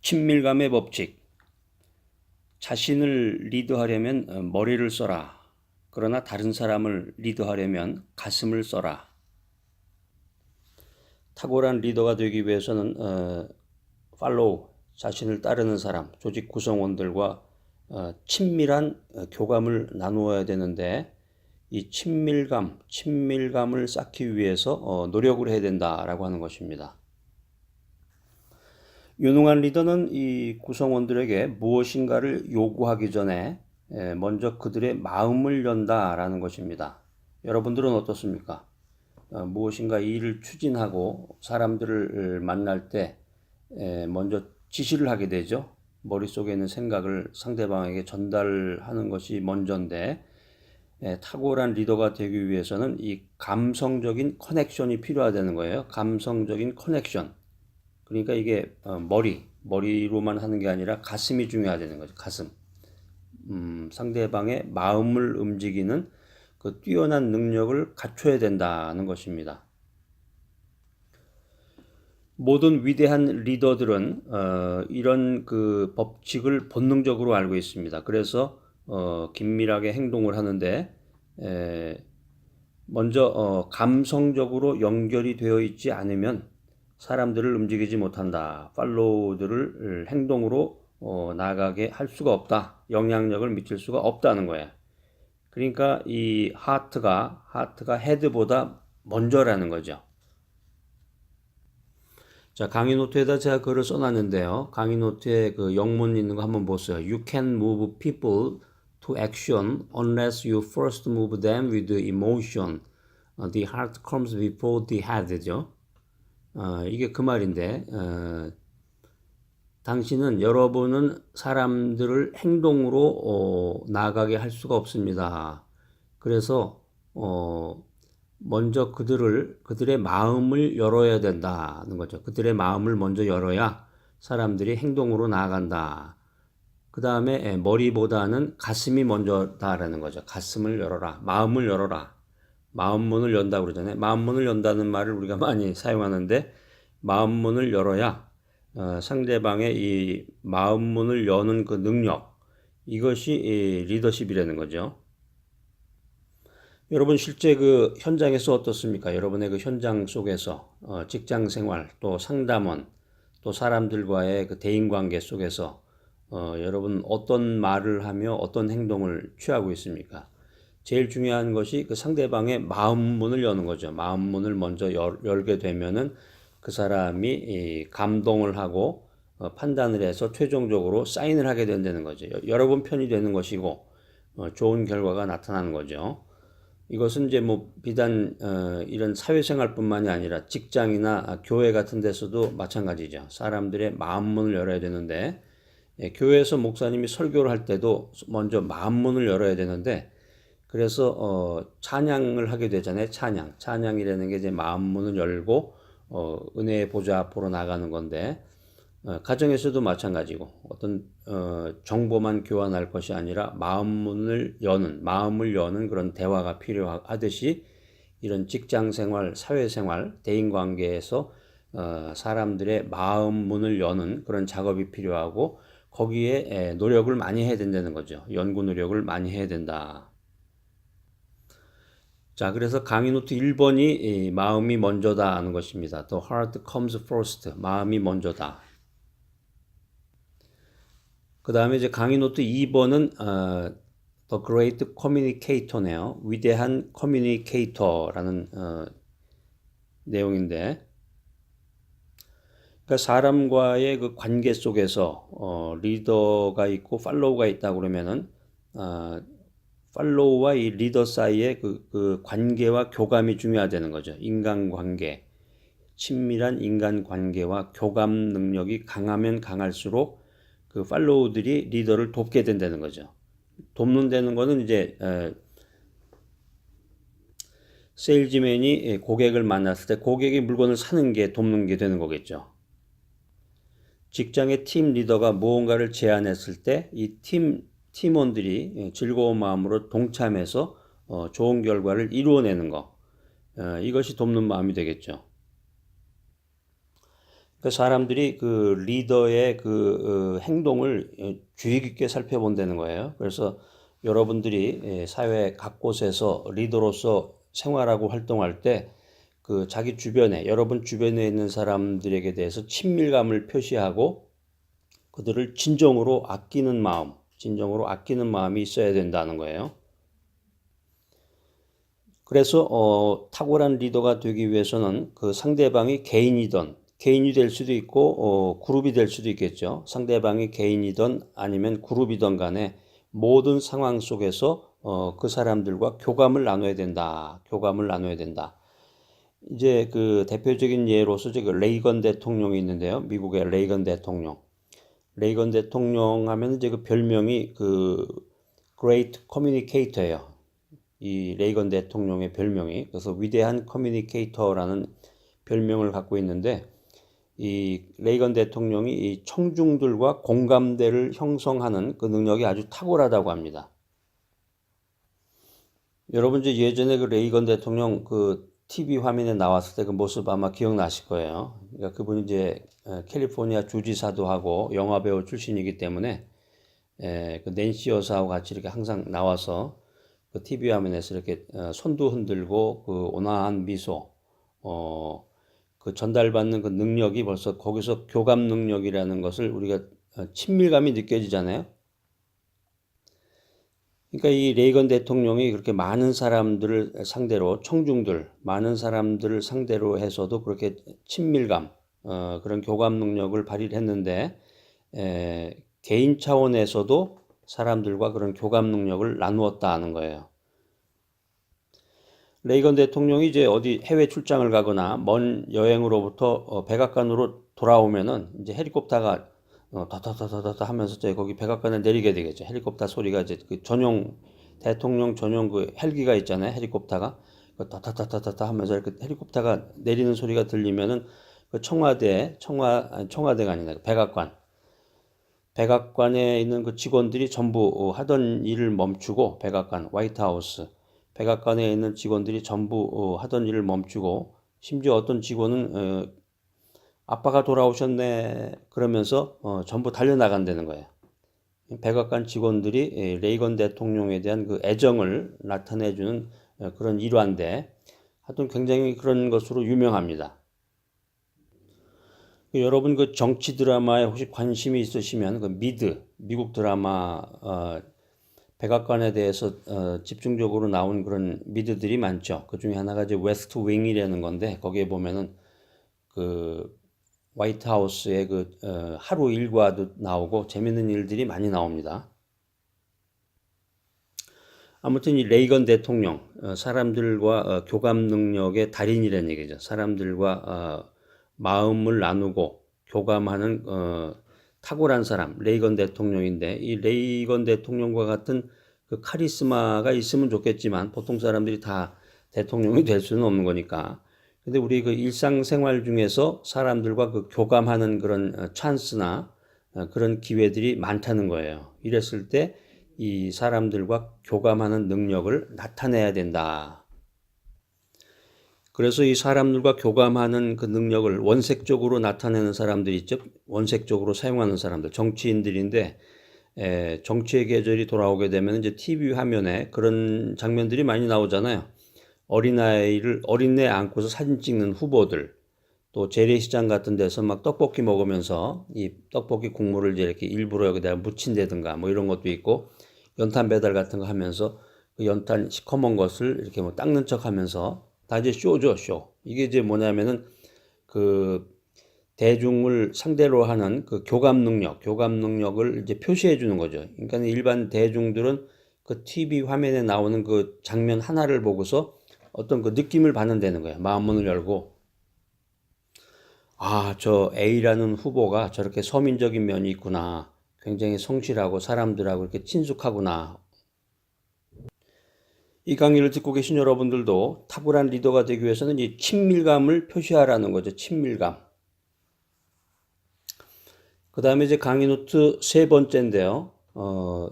친밀감의 법칙. 자신을 리드하려면 머리를 써라. 그러나 다른 사람을 리드하려면 가슴을 써라. 탁월한 리더가 되기 위해서는 팔로우, 자신을 따르는 사람, 조직 구성원들과 친밀한 교감을 나누어야 되는데 이 친밀감을 쌓기 위해서 노력을 해야 된다라고 하는 것입니다. 유능한 리더는 이 구성원들에게 무엇인가를 요구하기 전에 먼저 그들의 마음을 연다라는 것입니다. 여러분들은 어떻습니까? 무엇인가 일을 추진하고 사람들을 만날 때 먼저 지시를 하게 되죠. 머릿속에 있는 생각을 상대방에게 전달하는 것이 먼저인데 탁월한 리더가 되기 위해서는 이 감성적인 커넥션이 필요하다는 거예요. 감성적인 커넥션. 그러니까 이게 머리로만 하는 게 아니라 가슴이 중요하다는 거죠. 가슴. 상대방의 마음을 움직이는 그 뛰어난 능력을 갖춰야 된다는 것입니다. 모든 위대한 리더들은 이런 그 법칙을 본능적으로 알고 있습니다. 그래서 긴밀하게 행동을 하는데 먼저 감성적으로 연결이 되어 있지 않으면 사람들을 움직이지 못한다. 팔로우들을 행동으로 나가게 할 수가 없다. 영향력을 미칠 수가 없다는 거야. 그러니까 이 하트가 헤드보다 먼저라는 거죠. 자, 강의 노트에다 제가 글을 써놨는데요. 강의 노트에 그 영문 있는 거 한번 보세요. You can move people to action unless you first move them with emotion. The heart comes before the head죠. 이게 그 말인데, 당신은 여러분은 사람들을 행동으로 나가게 할 수가 없습니다. 그래서 먼저 그들의 마음을 열어야 된다는 거죠. 그들의 마음을 먼저 열어야 사람들이 행동으로 나아간다. 그 다음에 머리보다는 가슴이 먼저다라는 거죠. 가슴을 열어라. 마음을 열어라. 마음문을 연다고 그러잖아요. 마음문을 연다는 말을 우리가 많이 사용하는데 마음문을 열어야 상대방의 이 마음문을 여는 그 능력, 이것이 리더십이라는 거죠. 여러분 실제 그 현장에서 어떻습니까? 여러분의 그 현장 속에서 직장 생활, 또 상담원, 또 사람들과의 그 대인관계 속에서 여러분 어떤 말을 하며 어떤 행동을 취하고 있습니까? 제일 중요한 것이 그 상대방의 마음문을 여는 거죠. 마음문을 먼저 열게 되면은 그 사람이 감동을 하고 판단을 해서 최종적으로 사인을 하게 된다는 거죠. 여러분 편이 되는 것이고 좋은 결과가 나타나는 거죠. 이것은 이제 뭐 비단 이런 사회생활뿐만이 아니라 직장이나 교회 같은 데서도 마찬가지죠. 사람들의 마음문을 열어야 되는데 교회에서 목사님이 설교를 할 때도 먼저 마음문을 열어야 되는데 그래서 찬양을 하게 되잖아요. 찬양이라는 게 이제 마음문을 열고 은혜의 보좌 앞으로 나가는 건데 가정에서도 마찬가지고 어떤 정보만 교환할 것이 아니라 마음을 여는 그런 대화가 필요하듯이 이런 직장생활, 사회생활, 대인관계에서 사람들의 마음문을 여는 그런 작업이 필요하고 거기에 노력을 많이 해야 된다는 거죠. 연구 노력을 많이 해야 된다. 자, 그래서 강의 노트 1번이 마음이 먼저다 하는 것입니다. The heart comes first. 마음이 먼저다. 그 다음에 이제 강의 노트 2번은 The Great Communicator네요. 위대한 커뮤니케이터라는 내용인데, 그러니까 사람과의 그 관계 속에서 리더가 있고 팔로우가 있다 그러면은 팔로우와 이 리더 사이의 그 관계와 교감이 중요하다는 거죠. 인간관계, 친밀한 인간관계와 교감 능력이 강하면 강할수록 그 팔로우들이 리더를 돕게 된다는 거죠. 돕는다는 거는 이제 세일즈맨이 고객을 만났을 때 고객이 물건을 사는 게 돕는 게 되는 거겠죠. 직장의 팀 리더가 무언가를 제안했을 때 이 팀원들이 즐거운 마음으로 동참해서 좋은 결과를 이루어내는 거, 이것이 돕는 마음이 되겠죠. 그 사람들이 그 리더의 그 행동을 주의 깊게 살펴본다는 거예요. 그래서 여러분들이 사회 각 곳에서 리더로서 생활하고 활동할 때 그 자기 주변에, 여러분 주변에 있는 사람들에게 대해서 친밀감을 표시하고 그들을 진정으로 아끼는 마음이 있어야 된다는 거예요. 그래서 탁월한 리더가 되기 위해서는 그 상대방이 개인이 될 수도 있고 그룹이 될 수도 있겠죠. 상대방이 개인이든 아니면 그룹이든 간에 모든 상황 속에서 그 사람들과 교감을 나눠야 된다. 이제 그 대표적인 예로서 그 레이건 대통령이 있는데요. 미국의 레이건 대통령. 레이건 대통령 하면 이제 그 별명이 그 Great Communicator예요. 이 레이건 대통령의 별명이. 그래서 위대한 커뮤니케이터라는 별명을 갖고 있는데 이 레이건 대통령이 이 청중들과 공감대를 형성하는 그 능력이 아주 탁월하다고 합니다. 여러분 이제 예전에 그 레이건 대통령 그 TV 화면에 나왔을 때 그 모습 아마 기억나실 거예요. 그러니까 그분이 이제 캘리포니아 주지사도 하고 영화배우 출신이기 때문에 그 낸시 여사하고 같이 이렇게 항상 나와서 그 TV 화면에서 이렇게 손도 흔들고 그 온화한 미소, 그 전달받는 그 능력이 벌써 거기서 교감 능력이라는 것을 우리가 친밀감이 느껴지잖아요. 그러니까 이 레이건 대통령이 그렇게 많은 사람들을 상대로 많은 사람들을 상대로 해서도 그렇게 친밀감, 그런 교감 능력을 발휘를 했는데 개인 차원에서도 사람들과 그런 교감 능력을 나누었다 하는 거예요. 레이건 대통령이 이제 어디 해외 출장을 가거나 먼 여행으로부터 백악관으로 돌아오면은 이제 헬리콥터가 다다다다다 하면서 이제 거기 백악관에 내리게 되겠죠. 헬리콥터 소리가 이제 그 대통령 전용 그 헬기가 있잖아요. 헬리콥터가 다다다다다 하면서 이렇게 헬리콥터가 내리는 소리가 들리면은 그 청와대가 아니라 백악관에 있는 그 직원들이 전부 하던 일을 멈추고 화이트하우스 백악관에 있는 직원들이 전부 하던 일을 멈추고 심지어 어떤 직원은 아빠가 돌아오셨네 그러면서 전부 달려나간다는 거예요. 백악관 직원들이 레이건 대통령에 대한 그 애정을 나타내주는 그런 일환데 하여튼 굉장히 그런 것으로 유명합니다. 여러분 그 정치 드라마에 혹시 관심이 있으시면 그 미국 드라마 백악관에 대해서 집중적으로 나온 그런 미드들이 많죠. 그 중에 하나가 이제 웨스트 윙이라는 건데 거기에 보면은 그 화이트하우스의 그 하루 일과도 나오고 재밌는 일들이 많이 나옵니다. 아무튼 이 레이건 대통령 사람들과 교감 능력의 달인이라는 얘기죠. 사람들과 마음을 나누고 교감하는 탁월한 사람 레이건 대통령인데 이 레이건 대통령과 같은 그 카리스마가 있으면 좋겠지만 보통 사람들이 다 대통령이 될 수는 없는 거니까. 근데 우리 그 일상생활 중에서 사람들과 그 교감하는 그런 찬스나 그런 기회들이 많다는 거예요. 이랬을 때 이 사람들과 교감하는 능력을 나타내야 된다. 그래서 이 사람들과 교감하는 그 능력을 원색적으로 나타내는 사람들이 있죠. 원색적으로 사용하는 사람들, 정치인들인데 정치의 계절이 돌아오게 되면 이제 TV 화면에 그런 장면들이 많이 나오잖아요. 어린애 안고서 사진 찍는 후보들, 또 재래시장 같은 데서 막 떡볶이 먹으면서 이 떡볶이 국물을 이제 이렇게 일부러 여기다 묻힌다든가 뭐 이런 것도 있고 연탄 배달 같은 거 하면서 그 연탄 시커먼 것을 이렇게 뭐 닦는 척 하면서 다 이제 쇼죠, 쇼. 이게 이제 뭐냐면은 그 대중을 상대로 하는 그 교감 능력을 이제 표시해 주는 거죠. 그러니까 일반 대중들은 그 TV 화면에 나오는 그 장면 하나를 보고서 어떤 그 느낌을 받는다는 거예요. 마음문을 열고 저 A라는 후보가 저렇게 서민적인 면이 있구나. 굉장히 성실하고 사람들하고 이렇게 친숙하구나. 이 강의를 듣고 계신 여러분들도 탁월한 리더가 되기 위해서는 이 친밀감을 표시하라는 거죠. 친밀감. 그 다음에 이제 강의 노트 세 번째인데요.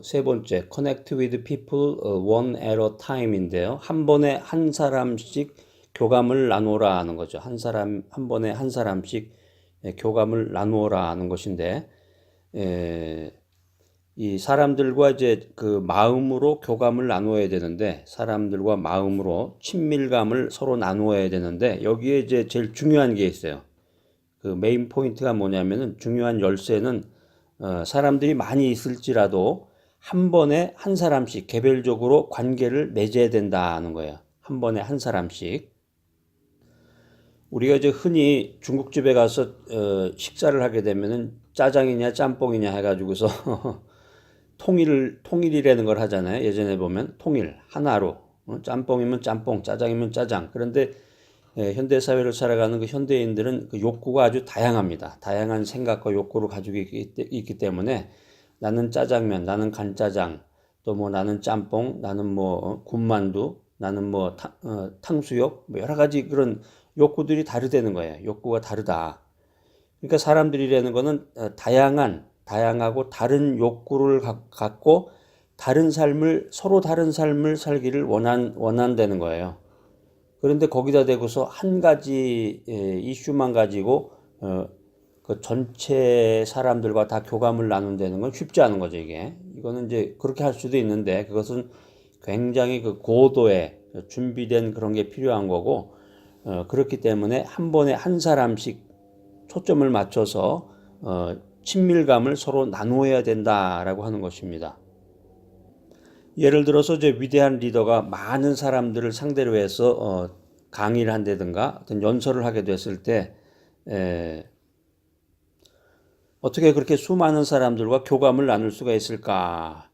세 번째, Connect with people one at a time인데요. 한 번에 한 사람씩 교감을 나누라 하는 거죠. 한 번에 한 사람씩 교감을 나누어라 하는 것인데, 이 사람들과 이제 그 마음으로 교감을 나누어야 되는데, 사람들과 마음으로 친밀감을 서로 나누어야 되는데, 여기에 이제 제일 중요한 게 있어요. 그 메인 포인트가 뭐냐면은, 중요한 열쇠는 사람들이 많이 있을지라도 한 번에 한 사람씩 개별적으로 관계를 맺어야 된다는 거예요. 한 번에 한 사람씩. 우리가 이제 흔히 중국집에 가서 식사를 하게 되면은 짜장이냐 짬뽕이냐 해가지고서 통일이라는 걸 하잖아요. 예전에 보면 통일 하나로 짬뽕이면 짬뽕, 짜장이면 짜장. 그런데 현대 사회를 살아가는 그 현대인들은 그 욕구가 아주 다양합니다. 다양한 생각과 욕구를 가지고 있기 때문에 나는 짜장면, 나는 간짜장, 또 뭐 나는 짬뽕, 나는 뭐 군만두, 나는 뭐 탕수육, 뭐 여러 가지 그런 욕구들이 다르다는 거예요. 욕구가 다르다. 그러니까 사람들이라는 거는 다양하고 다른 욕구를 갖고 서로 다른 삶을 살기를 원한다는 거예요. 그런데 거기다 대고서 한 가지 이슈만 가지고 그 전체 사람들과 다 교감을 나눈다는 건 쉽지 않은 거죠, 이게. 이거는 이제 그렇게 할 수도 있는데 그것은 굉장히 그 고도의 준비된 그런 게 필요한 거고, 그렇기 때문에 한 번에 한 사람씩 초점을 맞춰서 친밀감을 서로 나누어야 된다라고 하는 것입니다. 예를 들어서 이제 위대한 리더가 많은 사람들을 상대로 해서 강의를 한다든가 어떤 연설을 하게 됐을 때 어떻게 그렇게 수많은 사람들과 교감을 나눌 수가 있을까?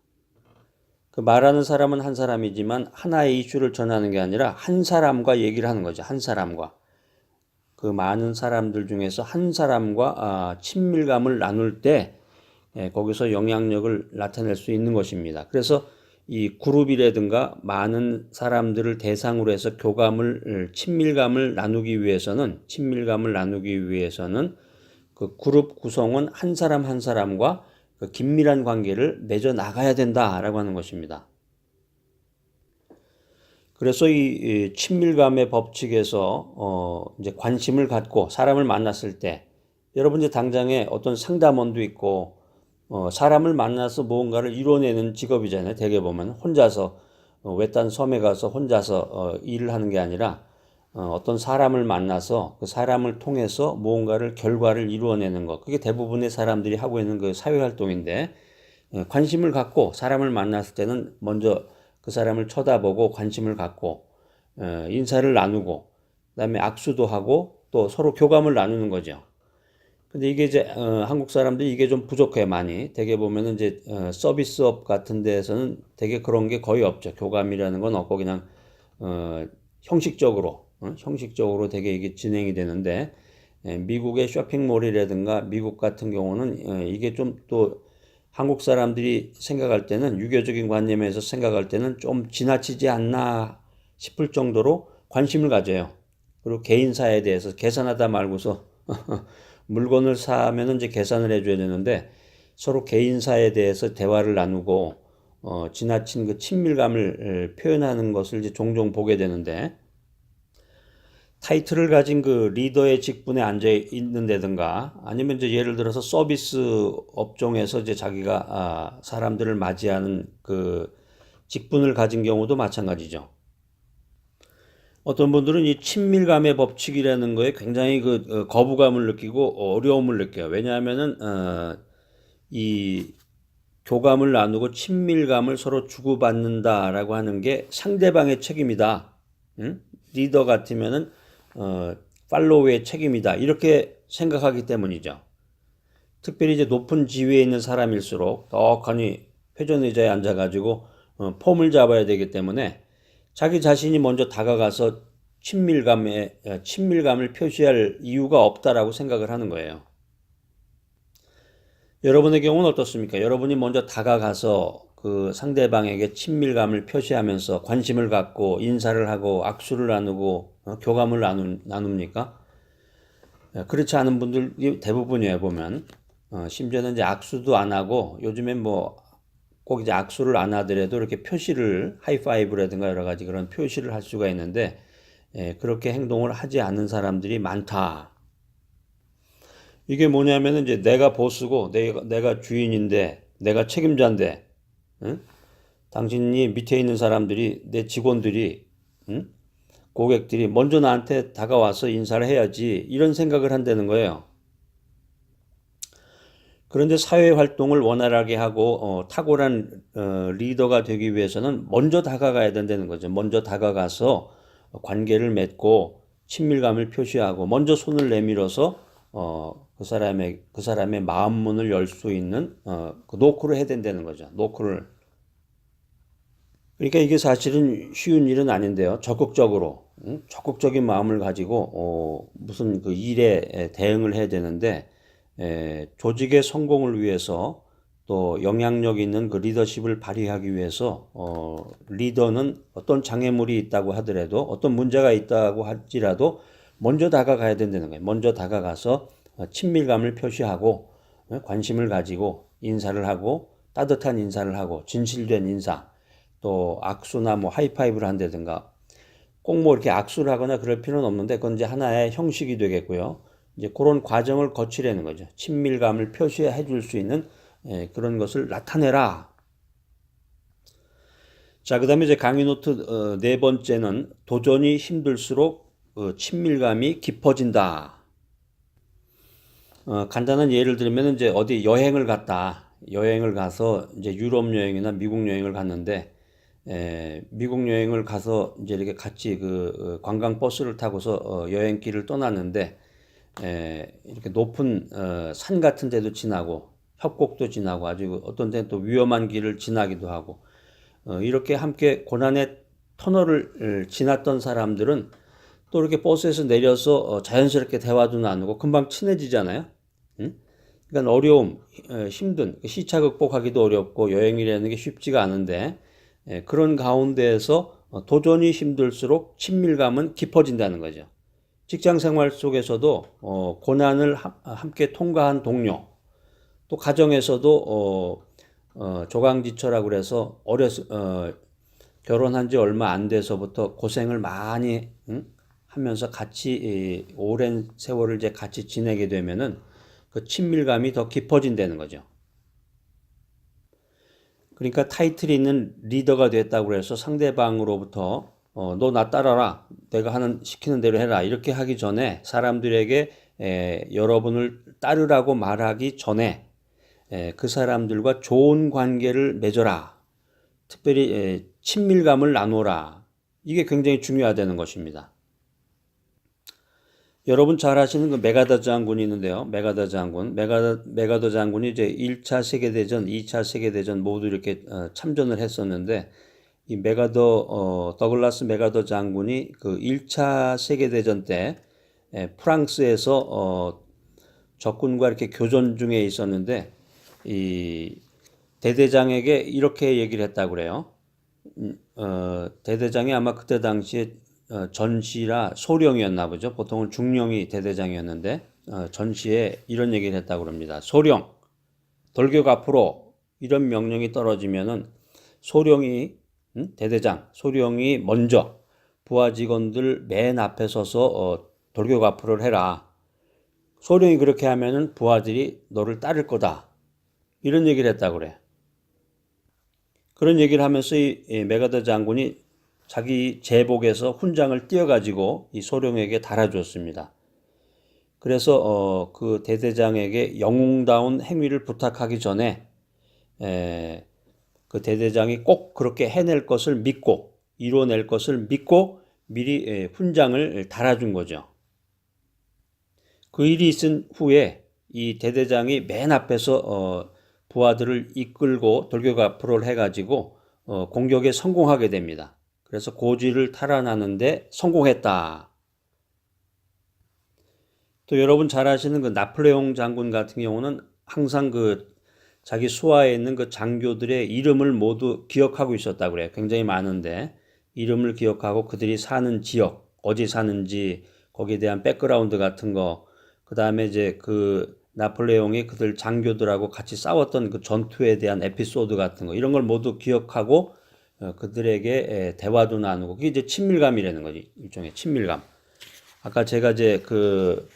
그 말하는 사람은 한 사람이지만 하나의 이슈를 전하는 게 아니라 한 사람과 얘기를 하는 거죠. 한 사람과. 그 많은 사람들 중에서 한 사람과 친밀감을 나눌 때 거기서 영향력을 나타낼 수 있는 것입니다. 그래서 이 그룹이라든가 많은 사람들을 대상으로 해서 친밀감을 나누기 위해서는 그 그룹 구성원 한 사람 한 사람과 그 긴밀한 관계를 맺어 나가야 된다라고 하는 것입니다. 그래서 이 친밀감의 법칙에서 이제 관심을 갖고 사람을 만났을 때, 여러분 이제 당장에 어떤 상담원도 있고 사람을 만나서 무언가를 이뤄내는 직업이잖아요. 대개 보면 혼자서 외딴 섬에 가서 혼자서 일을 하는 게 아니라 어떤 사람을 만나서 그 사람을 통해서 무언가를 결과를 이루어내는 것. 그게 대부분의 사람들이 하고 있는 그 사회활동인데, 관심을 갖고 사람을 만났을 때는 먼저 그 사람을 쳐다보고 관심을 갖고 인사를 나누고 그다음에 악수도 하고 또 서로 교감을 나누는 거죠. 근데 이게 이제 한국 사람들이 이게 좀 부족해요, 많이. 대개 보면은 이제 서비스업 같은 데에서는 되게 그런 게 거의 없죠. 교감이라는 건 없고 그냥 형식적으로 되게 이게 진행이 되는데, 미국의 쇼핑몰이라든가 미국 같은 경우는 이게 좀 또 한국 사람들이 생각할 때는 유교적인 관념에서 생각할 때는 좀 지나치지 않나 싶을 정도로 관심을 가져요. 그리고 개인사에 대해서 계산하다 말고서 물건을 사면은 이제 계산을 해줘야 되는데 서로 개인사에 대해서 대화를 나누고 지나친 그 친밀감을 표현하는 것을 이제 종종 보게 되는데, 타이틀을 가진 그 리더의 직분에 앉아 있는다든가 아니면 이제 예를 들어서 서비스 업종에서 이제 자기가 사람들을 맞이하는 그 직분을 가진 경우도 마찬가지죠. 어떤 분들은 이 친밀감의 법칙이라는 거에 굉장히 그 거부감을 느끼고 어려움을 느껴요. 왜냐하면은 이 교감을 나누고 친밀감을 서로 주고받는다라고 하는 게 상대방의 책임이다. 응? 리더 같으면은 팔로우의 책임이다. 이렇게 생각하기 때문이죠. 특별히 이제 높은 지위에 있는 사람일수록 떡하니 회전 의자에 앉아가지고 폼을 잡아야 되기 때문에 자기 자신이 먼저 다가가서 친밀감을 표시할 이유가 없다라고 생각을 하는 거예요. 여러분의 경우는 어떻습니까? 여러분이 먼저 다가가서 그 상대방에게 친밀감을 표시하면서 관심을 갖고 인사를 하고 악수를 나누고 교감을 나눕니까? 그렇지 않은 분들이 대부분이에요, 보면. 심지어는 이제 악수도 안 하고 요즘엔 뭐 꼭 이제 악수를 안 하더라도 이렇게 표시를 하이파이브라든가 여러 가지 그런 표시를 할 수가 있는데 그렇게 행동을 하지 않는 사람들이 많다. 이게 뭐냐면은 이제 내가 보스고 내가 주인인데 내가 책임자인데, 응? 당신이 밑에 있는 사람들이 내 직원들이, 응? 고객들이 먼저 나한테 다가와서 인사를 해야지 이런 생각을 한다는 거예요. 그런데 사회 활동을 원활하게 하고 탁월한 리더가 되기 위해서는 먼저 다가가야 된다는 거죠. 먼저 다가가서 관계를 맺고 친밀감을 표시하고 먼저 손을 내밀어서 그 사람의 마음 문을 열 수 있는 그 노크를 해야 된다는 거죠. 노크를. 그러니까 이게 사실은 쉬운 일은 아닌데요. 적극적으로, 적극적인 마음을 가지고 무슨 그 일에 대응을 해야 되는데, 조직의 성공을 위해서 또 영향력 있는 그 리더십을 발휘하기 위해서 리더는 어떤 장애물이 있다고 하더라도 어떤 문제가 있다고 할지라도 먼저 다가가야 된다는 거예요. 먼저 다가가서 친밀감을 표시하고 관심을 가지고 인사를 하고 따뜻한 인사를 하고 진실된 인사, 또 악수나 뭐 하이파이브를 한다든가, 꼭 뭐 이렇게 악수를 하거나 그럴 필요는 없는데 그건 이제 하나의 형식이 되겠고요. 이제 그런 과정을 거치려는 거죠. 친밀감을 표시해 줄 수 있는 그런 것을 나타내라. 자, 그다음에 이제 강의 노트 네 번째는 도전이 힘들수록 친밀감이 깊어진다. 간단한 예를 들면 이제 어디 여행을 갔다. 여행을 가서 이제 유럽 여행이나 미국 여행을 갔는데, 미국 여행을 가서 이제 이렇게 같이 그 관광 버스를 타고서 여행길을 떠났는데, 이렇게 높은 산 같은 데도 지나고 협곡도 지나고 아주 어떤 데는 또 위험한 길을 지나기도 하고, 이렇게 함께 고난의 터널을 지났던 사람들은 또 이렇게 버스에서 내려서 자연스럽게 대화도 나누고 금방 친해지잖아요. 응? 그러니까 어려움, 힘든 시차 극복하기도 어렵고 여행이라는 게 쉽지가 않은데, 그런 가운데에서 도전이 힘들수록 친밀감은 깊어진다는 거죠. 직장 생활 속에서도 고난을 함께 통과한 동료, 또 가정에서도 조강지처라고 그래서 결혼한 지 얼마 안 돼서부터 고생을 많이 하면서 같이 오랜 세월을 이제 같이 지내게 되면은 그 친밀감이 더 깊어진다는 거죠. 그러니까 타이틀이 있는 리더가 됐다고 해서 상대방으로부터 너 나 따라라, 내가 시키는 대로 해라 이렇게 하기 전에 사람들에게 여러분을 따르라고 말하기 전에 그 사람들과 좋은 관계를 맺어라. 특별히 친밀감을 나누라. 이게 굉장히 중요하다는 것입니다. 여러분 잘 아시는 그 메가더 장군이 있는데요. 메가더 장군. 메가더 장군이 이제 1차 세계대전, 2차 세계대전 모두 이렇게 참전을 했었는데, 이 더글라스 메가더 장군이 그 1차 세계대전 때 프랑스에서 적군과 이렇게 교전 중에 있었는데, 이 대대장에게 이렇게 얘기를 했다고 그래요. 대대장이 아마 그때 당시에 전시라 소령이었나 보죠. 보통은 중령이 대대장이었는데 전시에 이런 얘기를 했다고 합니다. 소령, 돌격 앞으로, 이런 명령이 떨어지면은 소령이 대대장, 소령이 먼저 부하 직원들 맨 앞에 서서 돌격 앞으로를 해라. 소령이 그렇게 하면은 부하들이 너를 따를 거다. 이런 얘기를 했다고 그래. 그런 얘기를 하면서 이 메가더 장군이 자기 제복에서 훈장을 띄어가지고 이 소령에게 달아줬습니다. 그래서 그 대대장에게 영웅다운 행위를 부탁하기 전에 그 대대장이 꼭 그렇게 해낼 것을 믿고, 이뤄낼 것을 믿고 미리 훈장을 달아준 거죠. 그 일이 있은 후에 이 대대장이 맨 앞에서 부하들을 이끌고 돌격 앞으로 해가지고 공격에 성공하게 됩니다. 그래서 고지를 탈환하는데 성공했다. 또 여러분 잘 아시는 그 나폴레옹 장군 같은 경우는 항상 그 자기 수하에 있는 그 장교들의 이름을 모두 기억하고 있었다고 그래요. 굉장히 많은데 이름을 기억하고 그들이 사는 지역, 어디 사는지, 거기에 대한 백그라운드 같은 거, 그 다음에 이제 그 나폴레옹이 그들 장교들하고 같이 싸웠던 그 전투에 대한 에피소드 같은 거, 이런 걸 모두 기억하고 그들에게 대화도 나누고, 그게 이제 친밀감이라는 거지. 일종의 친밀감. 아까 제가 이제 그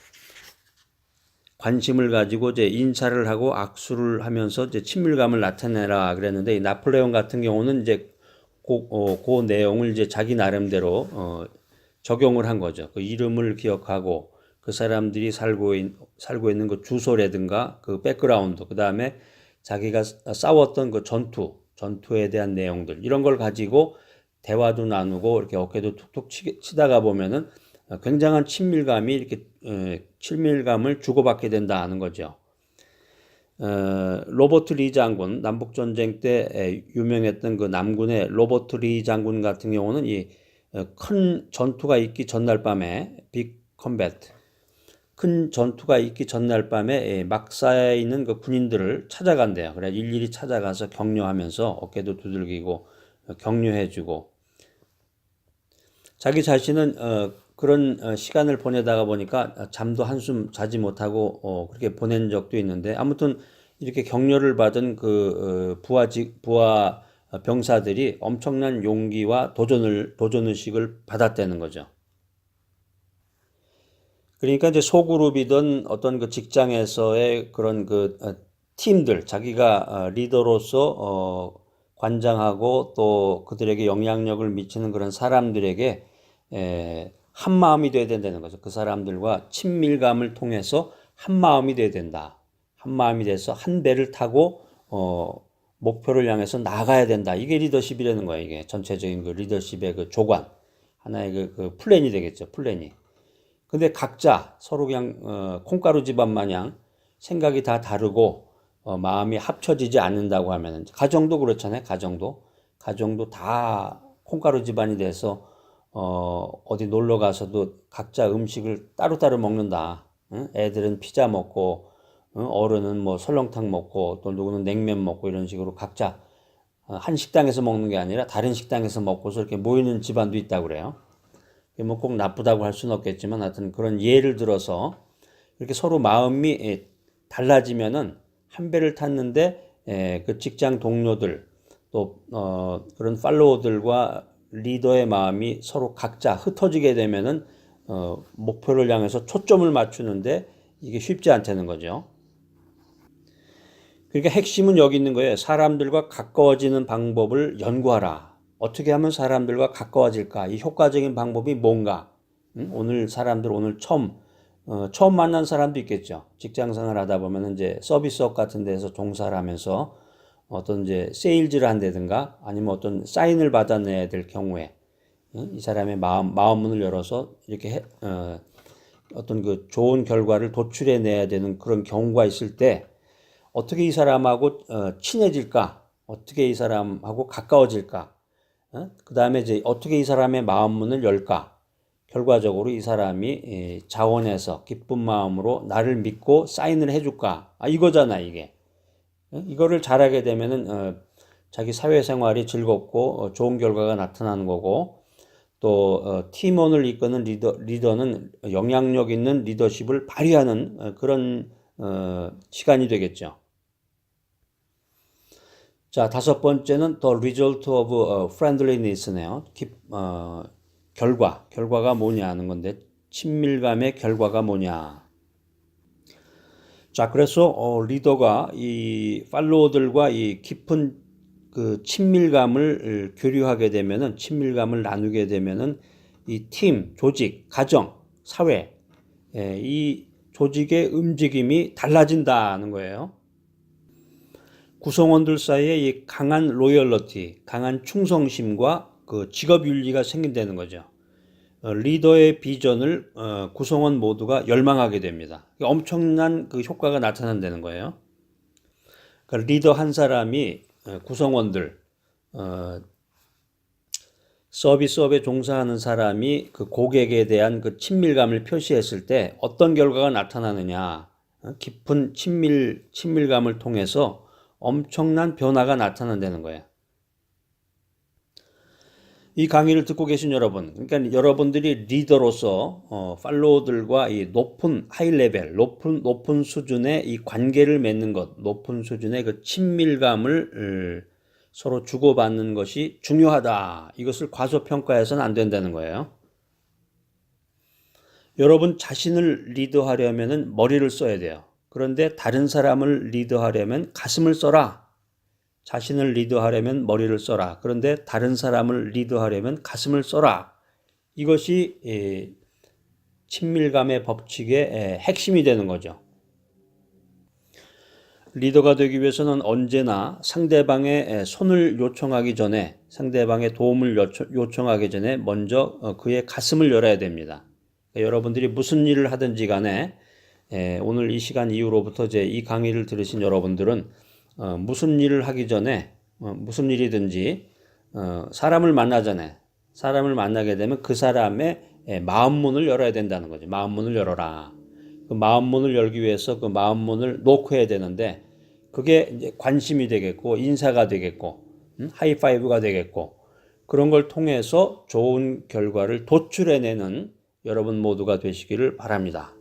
관심을 가지고 이제 인사를 하고 악수를 하면서 이제 친밀감을 나타내라 그랬는데, 이 나폴레옹 같은 경우는 이제 그 내용을 이제 자기 나름대로 적용을 한 거죠. 그 이름을 기억하고 그 사람들이 살고 있는 그 주소라든가 그 백그라운드, 그 다음에 자기가 싸웠던 그 전투에 대한 내용들, 이런 걸 가지고 대화도 나누고 이렇게 어깨도 툭툭 치다가 보면은 굉장한 친밀감을 주고받게 된다는 거죠. 로버트 리 장군, 남북전쟁 때 유명했던 그 남군의 로버트 리 장군 같은 경우는 이 큰 전투가 있기 전날 밤에 빅 컴뱃, 큰 전투가 있기 전날 밤에 막사에 있는 그 군인들을 찾아간대요. 그래 일일이 찾아가서 격려하면서 어깨도 두들기고 격려해주고, 자기 자신은 그런 시간을 보내다가 보니까 잠도 한숨 자지 못하고 그렇게 보낸 적도 있는데, 아무튼 이렇게 격려를 받은 그 부하 병사들이 엄청난 용기와 도전의식을 받았다는 거죠. 그러니까 이제 소그룹이든 어떤 그 직장에서의 그런 그 팀들, 자기가 리더로서 관장하고 또 그들에게 영향력을 미치는 그런 사람들에게 한 마음이 돼야 된다는 거죠. 그 사람들과 친밀감을 통해서 한 마음이 돼야 된다. 한 마음이 돼서 한 배를 타고 목표를 향해서 나가야 된다. 이게 리더십이라는 거예요. 이게 전체적인 그 리더십의 그 조관, 하나의 그 플랜이 되겠죠. 플랜이. 근데 각자 서로 그냥 콩가루 집안 마냥 생각이 다 다르고 마음이 합쳐지지 않는다고 하면, 가정도 그렇잖아요. 가정도 다 콩가루 집안이 돼서 어디 놀러 가서도 각자 음식을 따로따로 먹는다. 응? 애들은 피자 먹고 어른은 뭐 설렁탕 먹고 또 누구는 냉면 먹고, 이런 식으로 각자 한 식당에서 먹는 게 아니라 다른 식당에서 먹고서 이렇게 모이는 집안도 있다고 그래요. 뭐 꼭 나쁘다고 할 수는 없겠지만, 하여튼 그런 예를 들어서 이렇게 서로 마음이 달라지면은 한 배를 탔는데 그 직장 동료들 또 그런 팔로워들과 리더의 마음이 서로 각자 흩어지게 되면은 목표를 향해서 초점을 맞추는데 이게 쉽지 않다는 거죠. 그러니까 핵심은 여기 있는 거예요. 사람들과 가까워지는 방법을 연구하라. 어떻게 하면 사람들과 가까워질까? 이 효과적인 방법이 뭔가? 오늘 처음 만난 사람도 있겠죠. 직장생활 하다 보면 이제 서비스업 같은 데서 종사를 하면서 어떤 이제 세일즈를 한다든가 아니면 어떤 사인을 받아내야 될 경우에 이 사람의 마음문을 열어서 이렇게 어떤 그 좋은 결과를 도출해 내야 되는 그런 경우가 있을 때, 어떻게 이 사람하고 친해질까? 어떻게 이 사람하고 가까워질까? 그 다음에 이제 어떻게 이 사람의 마음문을 열까? 결과적으로 이 사람이 자원해서 기쁜 마음으로 나를 믿고 사인을 해줄까? 이거잖아, 이게. 이거를 잘하게 되면은 자기 사회생활이 즐겁고 좋은 결과가 나타나는 거고, 또 팀원을 이끄는 리더는 영향력 있는 리더십을 발휘하는 그런 시간이 되겠죠. 자, 다섯 번째는 the result of friendliness네요. 결과가 뭐냐 하는 건데, 친밀감의 결과가 뭐냐. 자, 그래서 리더가 이 팔로워들과 이 깊은 그 친밀감을 교류하게 되면은, 친밀감을 나누게 되면은 이 팀, 조직, 가정, 사회, 이 조직의 움직임이 달라진다는 거예요. 구성원들 사이에 이 강한 로열러티, 강한 충성심과 그 직업 윤리가 생긴다는 거죠. 리더의 비전을 구성원 모두가 열망하게 됩니다. 엄청난 그 효과가 나타난다는 거예요. 그러니까 리더 한 사람이 구성원들, 서비스업에 종사하는 사람이 그 고객에 대한 그 친밀감을 표시했을 때 어떤 결과가 나타나느냐. 깊은 친밀감을 통해서 엄청난 변화가 나타난다는 거예요. 이 강의를 듣고 계신 여러분, 그러니까 여러분들이 리더로서 팔로워들과 이 높은 하이레벨, 높은 수준의 이 관계를 맺는 것, 높은 수준의 그 친밀감을 서로 주고받는 것이 중요하다. 이것을 과소평가해서는 안 된다는 거예요. 여러분 자신을 리드하려면은 머리를 써야 돼요. 그런데 다른 사람을 리드하려면 가슴을 써라. 자신을 리드하려면 머리를 써라. 그런데 다른 사람을 리드하려면 가슴을 써라. 이것이 친밀감의 법칙의 핵심이 되는 거죠. 리더가 되기 위해서는 언제나 상대방의 손을 요청하기 전에, 상대방의 도움을 요청하기 전에 먼저 그의 가슴을 열어야 됩니다. 여러분들이 무슨 일을 하든지 간에 오늘 이 시간 이후로부터 이제 이 강의를 들으신 여러분들은 무슨 일을 하기 전에 무슨 일이든지 사람을 만나게 되면 그 사람의 마음 문을 열어야 된다는 거죠. 마음 문을 열어라. 그 마음 문을 열기 위해서 그 마음 문을 놓고 해야 되는데 그게 이제 관심이 되겠고 인사가 되겠고 하이파이브가 되겠고 그런 걸 통해서 좋은 결과를 도출해내는 여러분 모두가 되시기를 바랍니다.